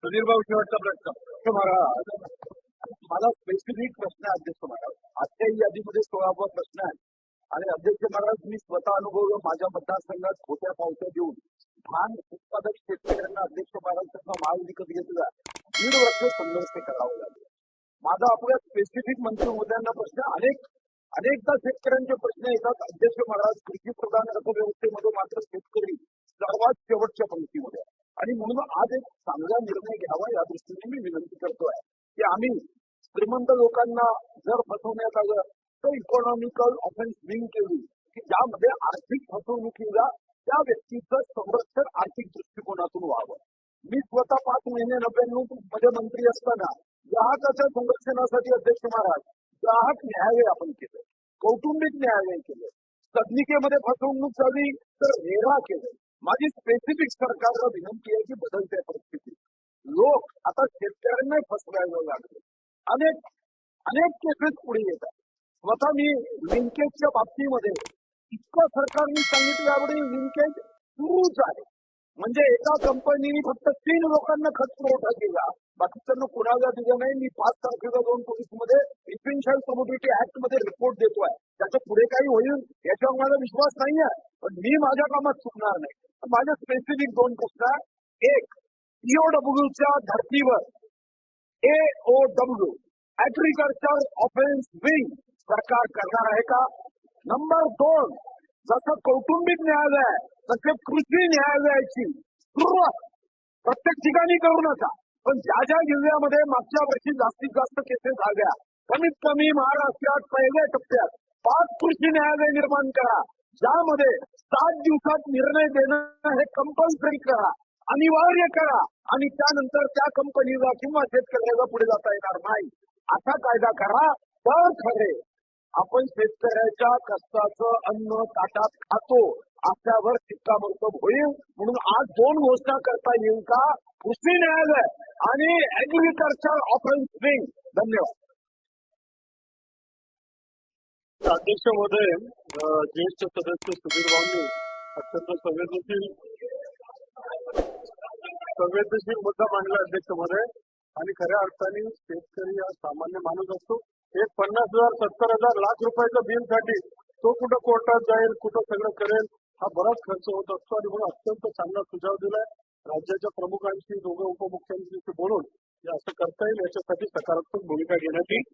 सुधीर भाऊ शेवटचा प्रश्न महाराज, मला स्पेसिफिक प्रश्न आहे अध्यक्ष महाराज. आजच्या यादीमध्ये 16वा प्रश्न आहे आणि अध्यक्ष महाराज मी स्वतः अनुभवलं. माझ्या मतदारसंघात खोट्या पावत्या देऊन धान उत्पादक शेतकऱ्यांना अध्यक्ष महाराज त्यांना माल विकत घेतला. 1.5 वर्ष संघर्ष करावं लागलं. माझा आपल्या स्पेसिफिक मंत्री महोदयांना प्रश्न अनेकदा शेतकऱ्यांचे प्रश्न येतात. अध्यक्ष महाराज, कृषी प्रधान अर्थव्यवस्थेमध्ये मात्र शेतकरी सर्वात शेवटच्या पंक्तीमध्ये आणि म्हणून आज एक चांगला निर्णय घ्यावा या दृष्टीने मी विनंती करतोय की आम्ही श्रीमंत लोकांना जर फसवण्यात आलं तर इकॉनॉमिकल ऑफेन्स विंग केली की ज्यामध्ये आर्थिक फसवणुकीला त्या व्यक्तीचं संरक्षण आर्थिक दृष्टिकोनातून व्हावं. मी स्वतः 5 महिने 99 मध्ये मंत्री असताना ग्राहकाच्या संरक्षणासाठी अध्यक्ष महाराज ग्राहक न्यायालय आपण केलं, कौटुंबिक न्यायालय केलं, तज्ञिकेमध्ये फसवणूक झाली तर रेरा केलं. माझी स्पेसिफिक सरकारला विनंती आहे की बदलत्या परिस्थितीत लोक आता शेतकऱ्यांना फसवायला लागले. अनेक केसेस पुढे येतात. स्वतः मी लिंकेजच्या बाबतीमध्ये इतकं सरकारने सांगितलं यावेळी लिंकेज सुरूच आहे. म्हणजे एका कंपनीने फक्त 3 लोकांना खत पुरवठा केला, बाकीच्यांना कुणाला दिलं नाही. मी 5 तारखेला जाऊन पोलीसमध्ये इसेन्शियल कमोडिटी ऍक्ट मध्ये रिपोर्ट देतोय. त्याच्या पुढे काही होईल याच्यावर मला विश्वास नाही आहे, पण मी माझ्या कामात चुकणार नाही. माझे स्पेसिफिक 2 प्रश्न आहेत. एक, ईओडब्ल्यूच्या धर्तीवर AOW ऍग्रीकल्चर ऑफेन्स विंग सरकार करणार आहे का? नंबर 2, जसं कौटुंबिक न्यायालय आहे तसे कृषी न्यायालयाची सुरुवात प्रत्येक ठिकाणी करू नका, पण ज्या ज्या जिल्ह्यामध्ये मागच्या वर्षी जास्तीत जास्त केसेस झाल्या कमीत कमी महाराष्ट्रात पहिल्या टप्प्यात 5 कृषी न्यायालय निर्माण करा, ज्यामध्ये 7 दिवसात निर्णय देणं हे कंपल्सरी करा, अनिवार्य करा आणि त्यानंतर त्या कंपनीला किंवा शेतकऱ्याला पुढे जाता येणार नाही असा कायदा करा. तर खरे आपण शेतकऱ्याच्या कष्टाचं अन्न ताटात खातो अशावर शिक्कामोर्तब होईल. म्हणून आज 2 घोषणा करता येईल का? कृषी न्यायालय आणि ऍग्रीकल्चर ऑफेन्स विंग. धन्यवाद. अध्यक्ष महोदय, ज्येष्ठ सदस्य सुधीर भाऊंनी अत्यंत संवेदनशील मुद्दा मांडला अध्यक्ष महोदय. आणि खऱ्या अर्थाने शेतकरी हा सामान्य माणूस असतो. एक 50,000 70,000 लाख रुपयाच्या बिलसाठी तो कुठं कोर्टात जाईल, कुठं सगळं करेल, हा बराच खर्च होत असतो. आणि म्हणून अत्यंत चांगला सुझाव दिलाय. राज्याच्या प्रमुखांशी, 2 उपमुख्यमंत्र्यांशी बोलून हे असं करता येईल याच्यासाठी सकारात्मक भूमिका घेण्यात येईल.